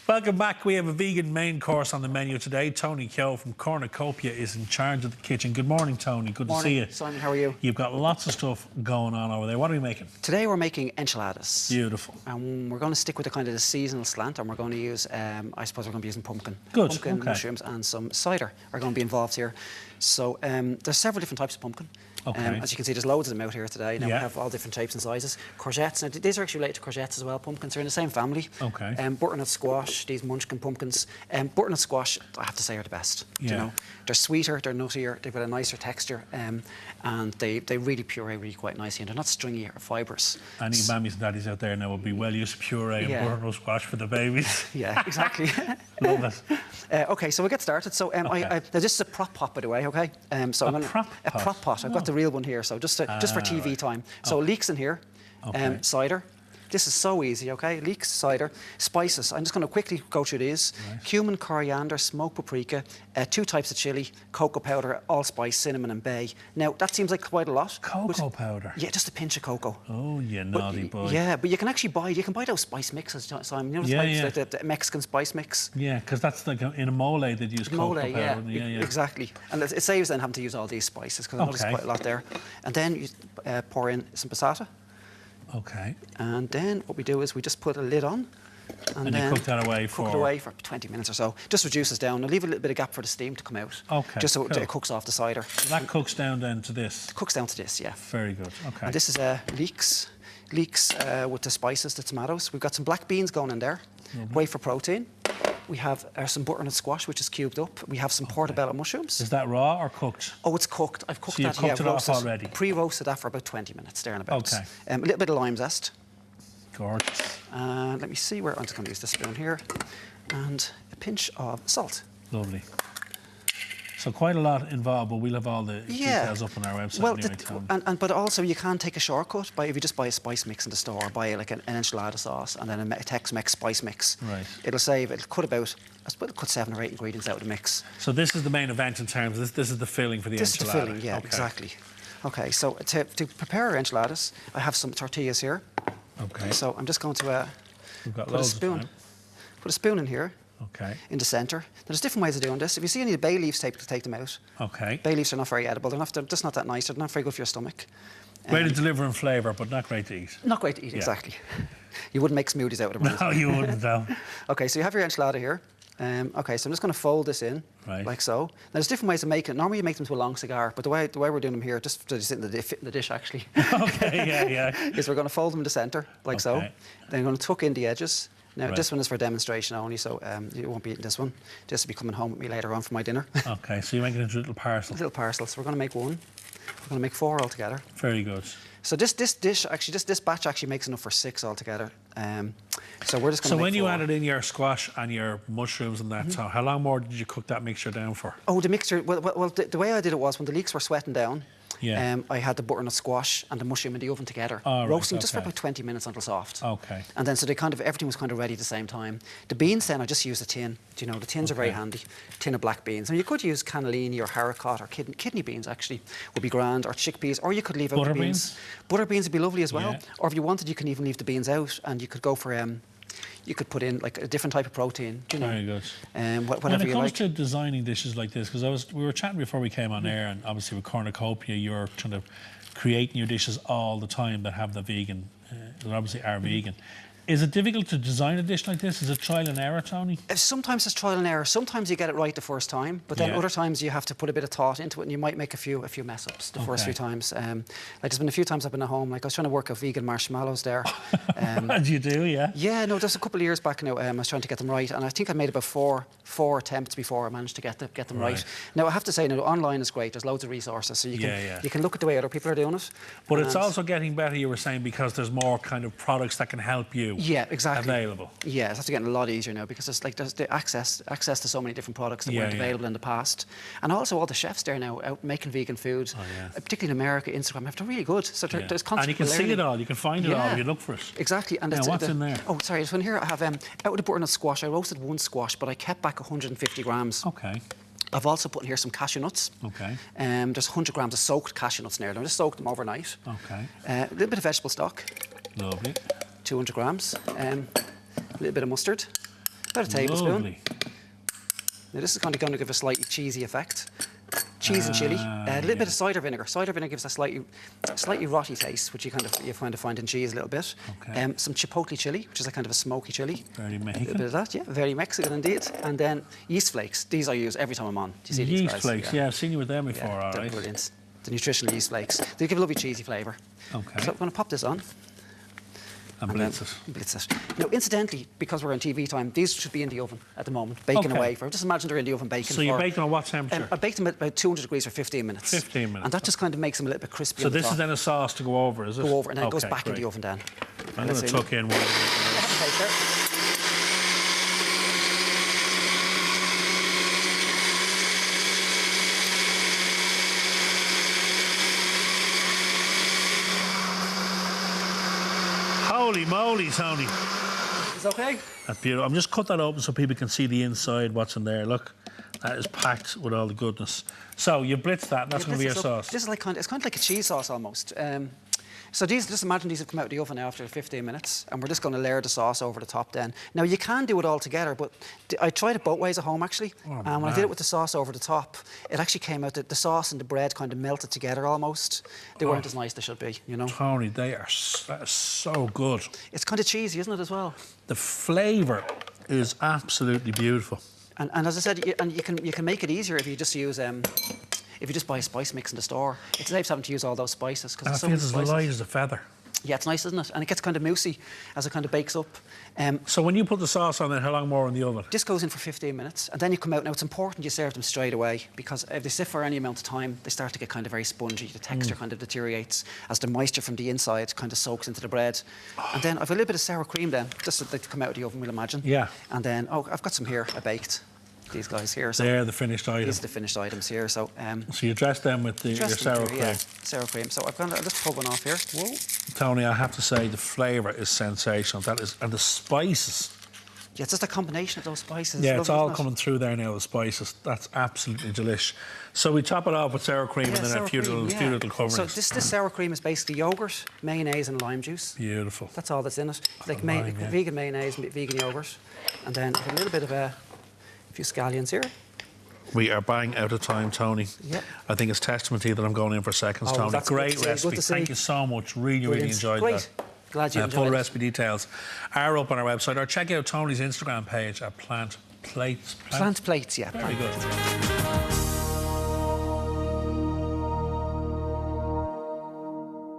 Welcome back. We have a vegan main course on the menu today. Tony Keogh from Cornucopia is in charge of the kitchen. Good morning, Tony. Good to see you. Simon, how are you? You've got lots of stuff going on over there. What are we making? Today we're making enchiladas. Beautiful. And we're going to stick with the kind of the seasonal slant, and we're going to use, I suppose we're going to be using pumpkin. Good. Pumpkin, mushrooms, and some cider are going to be involved here. So there's several different types of pumpkin. Okay. As you can see, there's loads of them out here today. Now we have all different shapes and sizes. Courgettes, now these are actually related to courgettes as well. Pumpkins are in the same family. Okay. Butternut squash, these munchkin pumpkins. Butternut squash, I have to say, are the best. Yeah. You know, they're sweeter, they're nuttier, they've got a nicer texture, and they really puree really quite nicely, and they're not stringy or fibrous. Any mammies and daddies out there now would be well used to puree and butternut squash for the babies. Yeah, exactly. Love it. Okay, so we'll get started. So now this is a prop pot, by the way. Okay. So a prop pot. I've got the real one here. So just for TV time. So leeks in here. Cider. This is so easy, okay? Leeks, cider, spices. I'm just going to quickly go through these. Right. Cumin, coriander, smoked paprika, 2 types of chilli, cocoa powder, allspice, cinnamon and bay. Now, that seems like quite a lot. Cocoa powder? Yeah, just a pinch of cocoa. Oh, you naughty boy. Yeah, but you can actually buy those spice mixes, Simon. You know, like the Mexican spice mix? Yeah, because that's like in a mole they'd use cocoa powder. Yeah, exactly. And it saves then having to use all these spices, because I know there's quite a lot there. And then you pour in some passata. Okay. And then what we do is we just put a lid on. And then you cook that away for? Cook it away for 20 minutes or so. Just reduces down. And leave a little bit of gap for the steam to come out. Okay. Just so it cooks off the cider. So that cooks down then to this? Cooks down to this, yeah. Very good. Okay. And this is leeks. Leeks with the spices, the tomatoes. We've got some black beans going in there. Whey for protein. We have some butternut squash, which is cubed up. We have some portobello mushrooms. Is that raw or cooked? Oh, it's cooked. I've cooked that. So you've cooked it off already? Pre-roasted that for about 20 minutes, there and about. Okay. A little bit of lime zest. Gorgeous. And let me see where I'm just going to use this spoon here. And a pinch of salt. Lovely. So quite a lot involved, but we'll have all the details up on our website. Well, anyway, but also you can take a shortcut if you just buy a spice mix in the store, buy like an enchilada sauce and then a Tex-Mex spice mix. Right. It'll cut 7 or 8 ingredients out of the mix. So this is the main event in terms of this is the filling for the enchilada. This is the filling, yeah, exactly. Okay, so to prepare our enchiladas, I have some tortillas here. Okay. So I'm just going to put a spoon in here. Okay. In the centre. Now, there's different ways of doing this. If you see any bay leaves, take them out. Okay. Bay leaves are not very edible. They're just not that nice. They're not very good for your stomach. Great to deliver in flavour, but not great to eat. Not great to eat, exactly. You wouldn't make smoothies out of them. No, you wouldn't, though. Okay, so you have your enchilada here. Okay, so I'm just going to fold this in, like so. Now, there's different ways of making it. Normally, you make them to a long cigar, but the way we're doing them here, just so they fit in the dish, actually. Okay, yeah. Is we're going to fold them in the centre, like so. Then I'm going to tuck in the edges. Now, this one is for demonstration only, so you won't be eating this one. This will be coming home with me later on for my dinner. Okay, so you make it into little parcels. Little parcels. So we're going to make one. We're going to make 4 altogether. Very good. So this batch actually makes enough for 6 altogether. So we're just going to make 4. So when you added in your squash and your mushrooms and that, so how long more did you cook that mixture down for? Oh, the mixture. Well, the way I did it was when the leeks were sweating down. Yeah. I had the butternut squash and the mushroom in the oven together, roasting just for about 20 minutes until soft. Okay. And then so everything was kind of ready at the same time. The beans then I just used a tin. You know, the tins are very handy. Tin of black beans. And you could use cannellini or haricot or kidney beans actually would be grand, or chickpeas, or you could leave out the beans. Butter beans would be lovely as well. Yeah. Or if you wanted, you can even leave the beans out and you could go for you could put in like a different type of protein. You know? Very good. Whatever when it you comes like. to designing dishes like this, because we were chatting before we came on air, and obviously with Cornucopia, you're trying to create new dishes all the time that have the vegan, that obviously are vegan. Is it difficult to design a dish like this? Is it trial and error, Tony? Sometimes it's trial and error. Sometimes you get it right the first time, but then other times you have to put a bit of thought into it, and you might make a few mess-ups the first few times. Like there's been a few times I've been at home, like I was trying to work out vegan marshmallows there. And you do, yeah? Yeah, no, there's a couple of years back now I was trying to get them right, and I think I made about four attempts before I managed to get them right. Now, I have to say, now, online is great. There's loads of resources, so you can look at the way other people are doing it. But it's also getting better, you were saying, because there's more kind of products that can help you. Yeah, exactly. Available. Yeah, it's actually getting a lot easier now because there's the access to so many different products that weren't available in the past, and also all the chefs there now out making vegan food, particularly in America, Instagram, they're really good. So there's constant and you can see it all, you can find it all if you look for it. Exactly. And now, what's in there? Oh, sorry, so in here I have out of the butternut squash. I roasted 1 squash, but I kept back 150 grams. Okay. I've also put in here some cashew nuts. Okay. There's 100 grams of soaked cashew nuts in there. I just soaked them overnight. Okay. A little bit of vegetable stock. Lovely. 200 grams. A little bit of mustard. About a tablespoon. Lovely. Now this is kind of going to give a slightly cheesy effect. Cheese and chilli, a little bit of cider vinegar. Cider vinegar gives a slightly rotty taste, which you kind of find in cheese a little bit. Okay. Some chipotle chili, which is a kind of a smoky chili. Very A Mexican. little bit of that, yeah, very Mexican indeed. And then yeast flakes. These I use every time I'm on. Do you see these Yeast guys? flakes, yeah, I've seen you with them before, all they're right. brilliant. The nutritional yeast flakes. They give a lovely cheesy flavour. Okay. So I'm going to pop this on. And blitz it. Blitz it. Now, incidentally, because we're on TV time, these should be in the oven at the moment, baking Okay. away for. Just imagine they're in the oven baking. So you're baking on what temperature? I baked them at about 200 degrees for 15 minutes. 15 minutes. And that just kind of makes them a little bit crispy. So on the this is top. then a sauce to go over, is it? Go over, and then it goes Okay, back in great. the oven then. I'm going to tuck in one. Okay, sir. Holy moly, Tony. It's okay? That's beautiful. I'm just cut that open so people can see the inside, what's in there. Look, that is packed with all the goodness. So you blitz that, and that's going to be your sauce. This is like it's kind of like a cheese sauce almost. So these, just imagine these have come out of the oven after 15 minutes, and we're just going to layer the sauce over the top then. Now, you can do it all together, but I tried it both ways at home, actually. And when I did it with the sauce over the top, it actually came out that the sauce and the bread kind of melted together almost. They weren't as nice as they should be, you know. Tony, that is so good. It's kind of cheesy, isn't it, as well? The flavour is absolutely beautiful. And as I said, you can make it easier if you just use if you just buy a spice mix in the store. It saves having to use all those spices And it because feels as light as a feather. Yeah, it's nice, isn't it? And it gets kind of moussey as it kind of bakes up. So when you put the sauce on, then how long more in the oven? This goes in for 15 minutes, and then you come out. Now, it's important you serve them straight away, because if they sit for any amount of time, they start to get kind of very spongy. The texture kind of deteriorates as the moisture from the inside kind of soaks into the bread. And then I've a little bit of sour cream then, just so they come out of the oven, we'll imagine. Yeah. And then, I've got some here, I baked. These guys here. So They're the finished item. these are the finished items here. So, So you dress them with your sour cream. Yeah, sour cream. So I'll just pull one off here. Whoa. Tony, I have to say the flavour is sensational. And the spices. Yeah, it's just a combination of those spices. Yeah, it's lovely, all isn't it? coming through there now, the spices. That's absolutely delish. So we top it off with sour cream and then sour a few cream, little coverings. So this sour cream is basically yogurt, mayonnaise and lime juice. Beautiful. That's all that's in it. It's like lime, yeah. vegan mayonnaise, vegan yogurt. And then a little bit of a few scallions here. We are bang out of time, Tony. Yep. I think it's testament to you that I'm going in for seconds, Oh, Tony. that's good Great to see, recipe. good to see. Thank you so much. Really Brilliant. enjoyed Great. that. Glad you enjoyed Full it. recipe details are up on our website, or check out Tony's Instagram page at Plant Plates. Plant plates, yeah. Very plant good. plates.